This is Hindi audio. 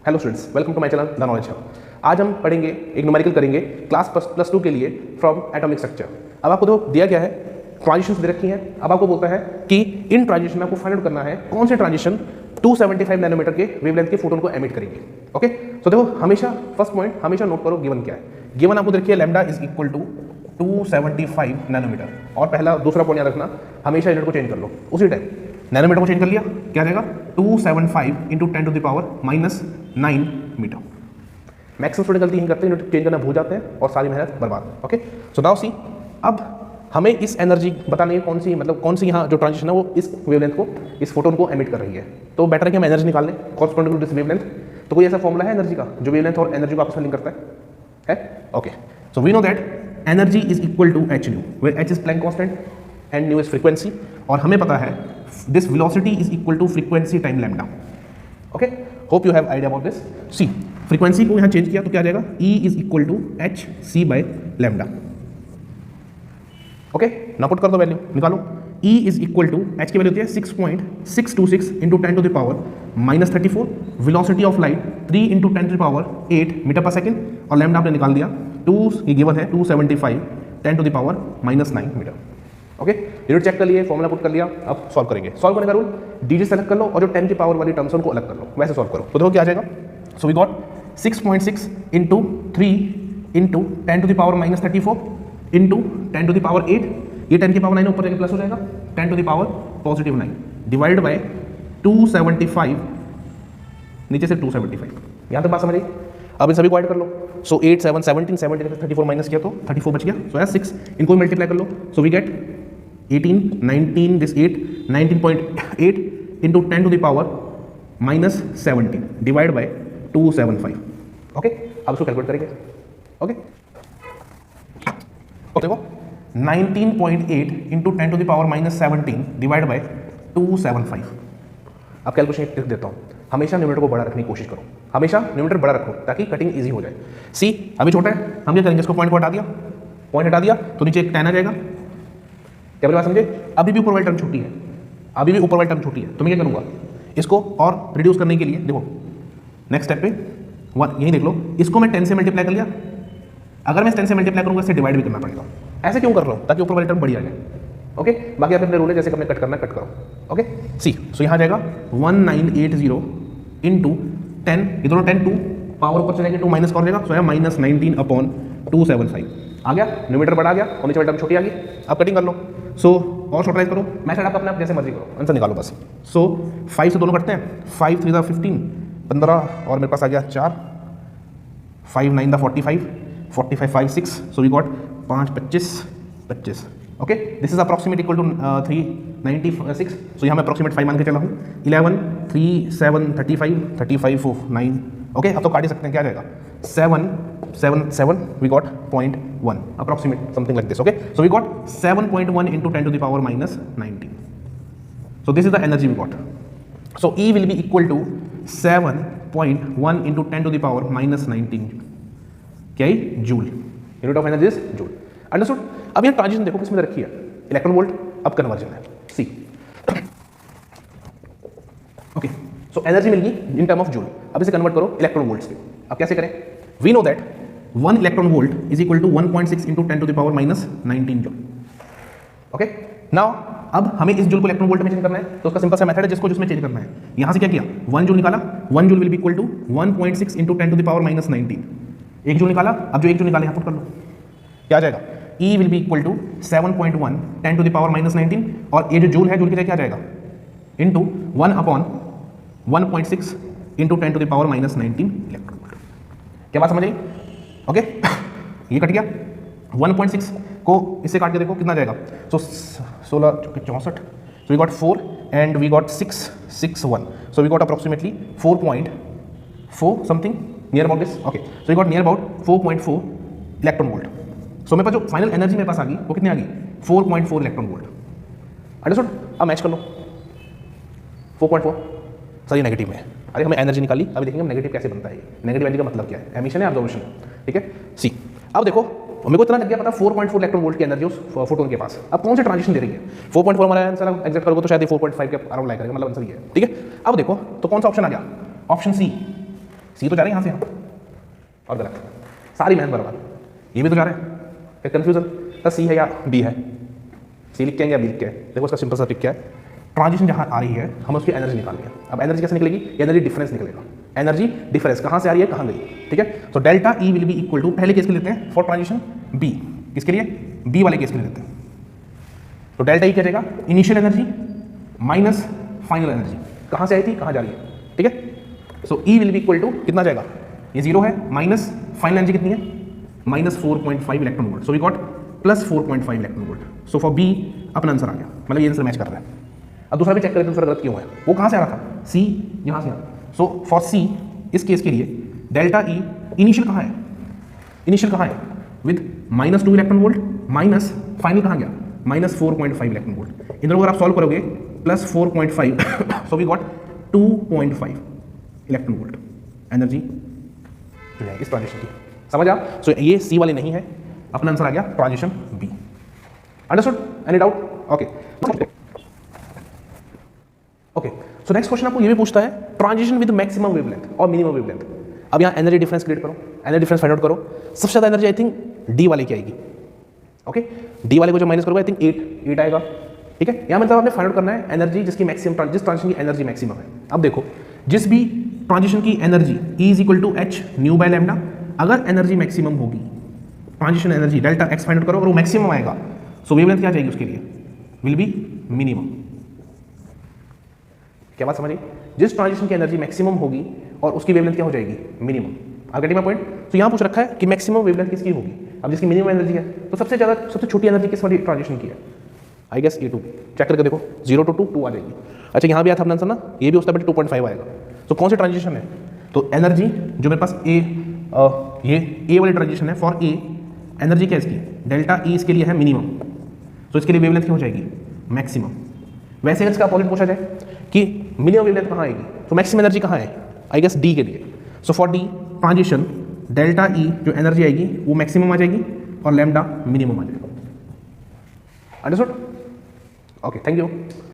Hello students, welcome to my channel the knowledge hub. आज हम पढ़ेंगे एक न्यूमेरिकल करेंगे क्लास प्लस 2 के लिए फ्रॉम एटॉमिक स्ट्रक्चर। अब आपको तो दिया गया है, ट्रांजिशंस दे रखी हैं। अब आपको बोलता है कि इन ट्रांजिशन में आपको फाइंड आउट करना है कौन से ट्रांजिशन 275 नैनोमीटर के वेवलेंथ के फोटोन को एमिट करेंगे। ओके, तो देखो हमेशा फर्स्ट पॉइंट हमेशा नोट करो गिवन क्या है। गिवन आपको देखिए lambda is equal to 275 nanometre. और पहला दूसरा पॉइंट याद रखना, हमेशा यूनिट को चेंज कर लो उसी टाइम। नैनोमीटर को चेंज कर लिया, क्या जाएगा 275 into 10 to the power -9 metre. Maximum student गलती यही करते हैं, यूनिट चेंज करना भूल जाते हैं और सारी मेहनत बर्बाद। ओके, सो नाउ सी, अब हमें इस एनर्जी बतानी है कौन सी, मतलब कौन सी यहाँ जो ट्रांजिशन है वो इस वेवलेंथ को, इस फोटोन को एमिट कर रही है। तो बेटर है कि हम एनर्जी निकाल लें कॉरस्पॉन्डिंग टू दिस वेवलेंथ। तो कोई ऐसा फॉर्मूला है एनर्जी का जो वेवलेंथ और एनर्जी को आपस में लिंक करता है? Okay, so we know that energy is equal to H nu, where H is Planck constant and nu is frequency. और हमें पता है this velocity is equal to frequency time lambda. Okay, hope you have idea about this. See, frequency को यहाँ चेंज किया तो क्या आ जाएगा, E is equal to H C by lambda. Okay, ना पुट कर दो वैल्यू, निकालो। E is equal to H की वैल्यू होती है 6.626 into 10 to the power -34। Velocity of light 3 into 10 to the power 8 metre per second. और लैम्डा आपने निकाल दिया 2, ये गिवन है 275 10 to the power -9 metre. Okay, unit check कर लिए, फॉर्मूला पुट कर लिया, अब सॉल्व करेंगे। सॉल्व करने का रूल, डीजे सेलेक्ट कर लो और जो 10 की पावर वाली टर्म्स उनको अलग कर लो, वैसे सॉल्व करो। तो देखो क्या आ जाएगा। So we got 6.6 into 3 into 10 to the power -34 into 10 to the power 8, ये 10 की पावर 9 ऊपर जाके प्लस हो जाएगा, 10 to the power +9 divide by 275, नीचे से 275। यहाँ तक बात समझ आई? अब इन सभी को ऐड कर लो। सो 8 7 17 17 34 माइनस किया तो 34 बच गया। सो है 6, इनको मल्टीप्लाई कर लो। So we get 18 19 this 8 19.8 into 10 to the power -17 divide by 275। Okay, अब इसको कैलकुलेट करेंगे। ओके, देखो 19.8 into 10 to the power -17 divide by 275। अब कैलकुलेशन ट्रिक देता हूँ, हमेशा न्यूमरेटर को बड़ा रखने की कोशिश करो, हमेशा न्यूमरेटर बड़ा रखो ताकि कटिंग इजी हो जाए। सी, अभी छोटा है, हम क्या करेंगे, इसको पॉइंट को हटा दिया, पॉइंट हटा दिया तो नीचे एक 10 आ जाएगा। क्या मेरी बात समझे? अभी भी ऊपर वाली टर्म छोटी है, अभी भी ऊपर वाली टर्म छोटी है, तो मैं क्या करूँगा, इसको और रिड्यूस करने के लिए देखो नेक्स्ट स्टेप पे 1 यही देख लो, इसको मैं 10 से मल्टीप्लाई कर लिया। अगर मैं 10 से मल्टीप्लाई करूँगा इससे डिवाइड भी करना पड़ेगा। ऐसे क्यों कर रहा हूँ? ताकि ऊपर वाली टर्म बड़ी आ जाए। ओके, बाकी आप अपने रूल है, जैसे अपने कट करना कट करो। ओके, सी, सो यहाँ जाएगा 1980 इंटू 10, ये दोनों 10 2 पावर ऊपर चलेंगे, 2 माइनस कर देगा, सो है -19/275 आ गया। न्यूमरेटर बड़ा आ गया और नीचे वाली टर्म छोटी आ गई। अब कटिंग कर लो। सो और शॉर्टराइज करो, मैथड आप अपने आप जैसे मर्जी करो, आंसर निकालो बस। सो 5 से दोनों कटते हैं, 5 3 15 15 और मेरे पास आ गया 4, 5 9 45 45 5 6, so we got 5 25 25। Okay, this is approximate equal to 396। सो यहाँ मैं अप्रॉक्सीमेट 5 मान के चला हूँ। 11 3 7 35 35 4 9। ओके, अब तो काट ही सकते हैं, क्या जाएगा 7 7 7, we got 0.1 approximate something like this. Okay, so we got 7.1 into 10 to the power -19। So this is the energy we got. So E will be equal to 7.1 into 10 to the power -19, क्या है, joule. Unit of energy is joule. Understood? अब यहाँ ट्रांजिशन देखो किसमें रखी है, इलेक्ट्रॉन वोल्ट, अब कन्वर्जन है। सी, ओके, सो एनर्जी मिल गई इन टर्म ऑफ जूल। अब इसे कन्वर्ट करो इलेक्ट्रॉन वोल्ट्स में। अब कैसे करें? We know that 1 electron volt is equal to 1.6 into 10 to the power -19 joule. Okay, now अब हमें इस जूल को इलेक्ट्रॉन वोल्ट में चेंज करना है, तो उसका सिंपल सा मेथड है जिसको जिसमें चेंज करना है। यहाँ से क्या किया, 1 जूल निकाला, 1 joule will be equal to 1.6 into 10 to the power -19। 1 joule निकाला, अब जो 1 जूल निकाला यहाँ पुट कर लो, क्या आ जाएगा, E will be equal to 7.1 10 to the power -19, और ये जो जूल है, जूल की जगह क्या आ जाएगा, into 1/1.6 into 10 to the power -19 electron volt. क्या बात समझ आई? ओके, ये कट गया। 1.6 को इससे काट के देखो कितना जाएगा, so 16 64, so we got 4 and we got 661, so we got approximately 4.4 something near about this. Okay, so we got near about 4.4 electron volt. So मेरे पास जो फाइनल एनर्जी मेरे पास आ गई वो कितनी आ गई, 4.4 इलेक्ट्रॉन वोल्ट। अंडरस्टूड? अब मैच कर लो 4.4, सर ये नेगेटिव में है। अरे हमें एनर्जी निकाली, अभी देखेंगे हम नेगेटिव कैसे बनता है। ये नेगेटिव एनर्जी का मतलब क्या है, एमिशन है ऑब्जर्वेशन, ठीक है। सी, अब देखो मेरे को इतना लग गया पता 4.4 इलेक्ट्रॉन वोल्ट की एनर्जी उस फोटोन के पास। अब कौन से ट्रांजिशन दे रही है, 4.4 हमारा आंसर एग्जैक्ट करोगे तो शायद 4.5 के अराउंड लाइक करेगा, मतलब आंसर ये है, ठीक है। अब देखो तो कौन सा ऑप्शन आ गया, ऑप्शन सी सी तो जा रहे हैं यहाँ से यहाँ, और गलत, सारी मेहनत बर्बाद। ये भी तो जा रहा है, क्या कन्फ्यूजन तो सी है या बी है, सी लिख के या बी लिख के। देखो उसका सिंपल सा ट्रिक क्या है, ट्रांजिशन जहाँ आ रही है हमें उसकी एनर्जी निकालनी है। अब एनर्जी कैसे निकलेगी, एनर्जी डिफरेंस निकलेगा, एनर्जी डिफरेंस कहाँ से आ रही है कहाँ गई, ठीक है। तो delta E will be equal to, पहले केस के लिए लेते हैं फॉर ट्रांजिशन बी, किसके लिए, बी वाले केस के लिए लेते हैं। तो डेल्टा ई क्या जाएगा, initial energy minus final energy, कहाँ से आई थी कहाँ जा रही है, ठीक है। सो ई विल बी इक्वल टू कितना जाएगा, ये 0 है, माइनस फाइनल एनर्जी कितनी है, minus 4.5 electron volt. So we got plus 4.5 electron volt. So for B अपना आंसर आ गया, मतलब ये आंसर मैच कर रहा है। अब दूसरा भी चेक करें दूसरा गलत क्यों है, वो कहाँ से आ रहा था, सी यहाँ से। सो फॉर सी इस केस के लिए डेल्टा ई इनिशियल कहाँ है, इनिशियल कहाँ है with minus 2 electron volt, minus final कहाँ गया, माइनस 4.5 इलेक्ट्रन वोल्ट। इन दोनों को आप सॉल्व करोगे plus 4.5, so we got 2.5 electron volt energy इस ट्रांजिशन की, समझ आ। सो ये सी वाले नहीं है, अपना आंसर आ गया transition B. Understood, any doubt, okay okay. So next question आपको ये भी पूछता है ट्रांजिशन विद मैक्सिमम वेवलेंथ और मिनिमम वेवलेंथ। अब यहाँ एनर्जी डिफरेंस क्रिएट करो, एनर्जी डिफरेंस फाइंड आउट करो। सबसे ज़्यादा एनर्जी आई थिंक डी वाले की आएगी, ओके। डी वाले को जो माइनस करोगे आई थिंक 8 आएगा, ठीक है। यहाँ मतलब आपने फाइंड आउट करना है एनर्जी जिसकी मैक्सिमम, जिस ट्रांजिशन की एनर्जी मैक्सिमम है। अब देखो जिस भी ट्रांजिशन की energy E is equal to H nu by lambda, अगर एनर्जी मैक्सिमम होगी, transition energy delta X find out करो, अगर वो मैक्सिमम आएगा सो वेवलेंथ क्या जाएगी उसके लिए, विल बी मिनिमम। क्या बात समझ आई, जिस ट्रांजिशन की एनर्जी मैक्सिमम होगी और उसकी वेवलेंथ क्या हो जाएगी, मिनिमम। आप गेटिंग माय पॉइंट। तो यहाँ पूछ रखा है कि मैक्सिमम वेवलेंथ किसकी होगी, अब जिसकी मिनिमम एनर्जी है तो सबसे ज़्यादा सबसे छोटी एनर्जी किस वाली ट्रांजिशन की है, आई गेस E2। चेक करके देखो 0 to 2 आ जाएगी। अच्छा यहाँ भी आया था अपना आंसर ना, ये भी उसका बट 2.5 आएगा। तो कौन सी ट्रांजिशन है, तो एनर्जी जो मेरे पास ये ए वाली ट्रांजिशन है, फॉर ए एनर्जी क्या है इसकी, डेल्टा ई इसके लिए है मिनिमम, तो इसके लिए वेवलेंथ क्या हो जाएगी, मैक्सिमम। वैसे अगर इसका अपोजिट पूछा जाए कि मिनिमम वेवलेंथ कहाँ आएगी, तो मैक्सिमम एनर्जी कहाँ है, आई गेस डी के लिए। So for D transition delta E जो एनर्जी आएगी वो मैक्सिमम आ जाएगी और लैम्डा मिनिमम आ जाएगा। Understood, okay, thank you.